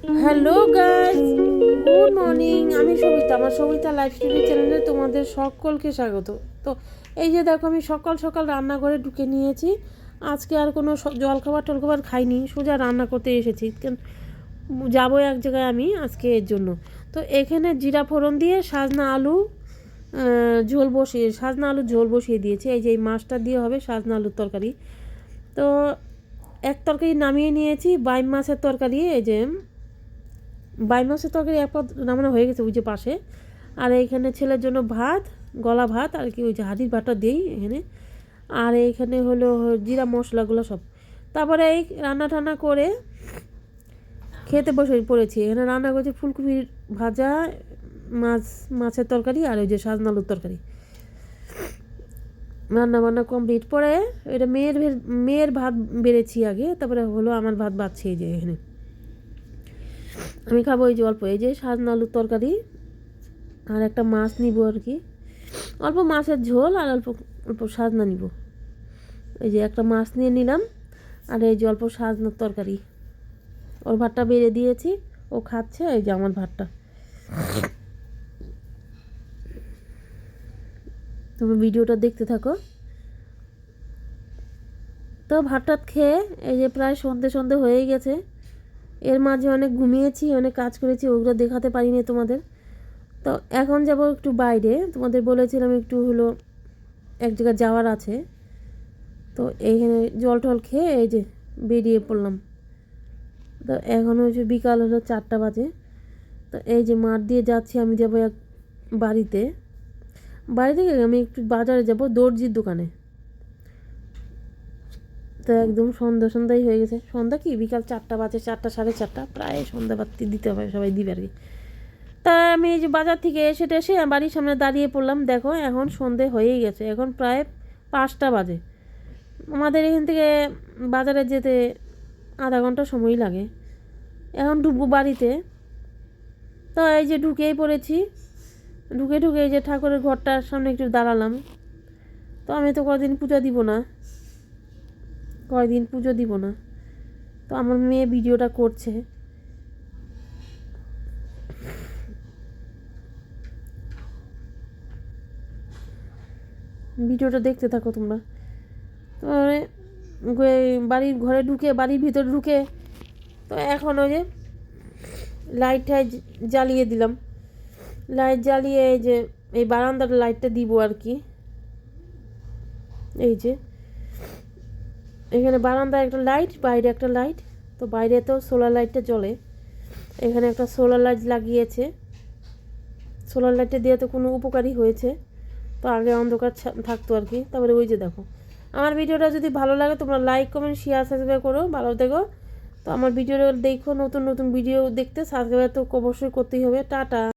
Hello guys, good morning. আমি সবিতা, আমার Sabita lifestyle চ্যানেলে তোমাদের সকলকে স্বাগত। তো এই যে দেখো, আমি সকাল সকাল রান্নাঘরে ঢুকে নিয়েছি। আজকে আর কোনো জলখাবার টলখাবার খাইনি, সোজা রান্না করতে এসেছি। যাবো এক জায়গায় আমি আজকে, এর জন্য। তো এখানে জিরা ফোড়ন দিয়ে সাজনা আলু ঝোল বসিয়ে দিয়েছি। এই যে এই মাছটা দিয়ে হবে সাজনা আলুর তরকারি। তো এক তরকারি নামিয়ে নিয়েছি, বাইম মাছের তরকারি। এই যে বাই মাছের তরকারি এক পদ নামানো হয়ে গেছে ওই যে পাশে। আর এইখানে ছেলের জন্য ভাত, গলা ভাত আর কি, ওই যে হাঁড়ির ভাতটা দিই এখানে। আর এইখানে হলো জিরা মশলাগুলো সব। তারপরে এই রান্না টান্না করে খেতে বসে পড়েছি। এখানে রান্না করেছি ফুলকপির ভাজা, মাছের তরকারি আর ওই যে সাজনা আলুর তরকারি। রান্না বান্না কমপ্লিট পরে এটা মেয়ের ভাত বেড়েছি আগে, তারপরে হলো আমার ভাত বাড়ছে। এই যে এখানে আমি খাবো এই যে অল্প, এই যে সাজনা আলুর তরকারি আর একটা মাছ নিব আর কি, অল্প মাছের ঝোল আর অল্প অল্প সাজনা নিব। এই যে একটা মাছ নিয়ে নিলাম আর এই যে অল্প সাজনার তরকারি। ওর ভাতটা বেড়ে দিয়েছি, ও খাচ্ছে। এই যে আমার ভাতটা। তোমরা ভিডিওটা দেখতে থাকো। তো ভাতটা খেয়ে এই যে প্রায় সন্ধে সন্ধে হয়েই গেছে। এর মাঝে অনেক ঘুমিয়েছি, অনেক কাজ করেছি, ওগুলো দেখাতে পারিনি তোমাদের। তো এখন যাব একটু বাইরে, তোমাদের বলেছিলাম একটু হলো এক জায়গায় যাওয়ার আছে। তো এইখানে জল টল খেয়ে এই যে বেরিয়ে পড়লাম। তো এখন হচ্ছে বিকাল হলো 4টা বাজে। তো এই যে মাঠ দিয়ে যাচ্ছি, আমি যাবো এক বাড়িতে। বাড়ি থেকে আমি একটু বাজারে যাব, দর্জির দোকানে। তো একদম সন্ধ্যাই হয়ে গেছে। সন্ধ্যা কি, বিকাল 4টা বাজে, 4টা 4:30, প্রায় সন্ধ্যা বাতি দিতে হবে, সবাই দিবে আর কি। তা আমি এই যে বাজার থেকে এসে বাড়ির সামনে দাঁড়িয়ে পড়লাম। দেখো এখন সন্ধে হয়েই গেছে, এখন প্রায় 5টা বাজে। আমাদের এখান থেকে বাজারে যেতে আধা ঘন্টা সময় লাগে। এখন ঢুকবো বাড়িতে। তো এই যে ঢুকেই পড়েছি। ঢুকে এই যে ঠাকুরের ঘরটার সামনে একটু দাঁড়ালাম। তো আমি তো কয়দিন পুজো দিব না। তো আমার মেয়ে ভিডিওটা করছে। ভিডিওটা দেখতে থাকো তোমরা। তো বাড়ির ঘরে ঢুকে, বাড়ির ভিতরে ঢুকে, তো এখন ওই যে লাইট জ্বালিয়ে দিলাম। লাইট জ্বালিয়ে এই যে এই বারান্দার লাইটটা দিব আর কি। এই যে এখানে বারান্দায় একটা লাইট, বাইরে একটা লাইট। তো বাইরে তো সোলার লাইটটা জ্বলে, এখানে একটা সোলার লাইট লাগিয়েছে। সোলার লাইটটা দিয়ে তো কোনো উপকারী হয়েছে। তো আগে অন্ধকার থাকতো আর কি। তারপরে ওই যে দেখো, আমার ভিডিওটা যদি ভালো লাগে তোমরা লাইক কমেন্ট শেয়ার সাবস্ক্রাইব করো, ভালো দেখো। তো আমার ভিডিওটা দেখো, নতুন নতুন ভিডিও দেখতে সাবস্ক্রাইব তো অবশ্যই করতেই হবে। টাটা।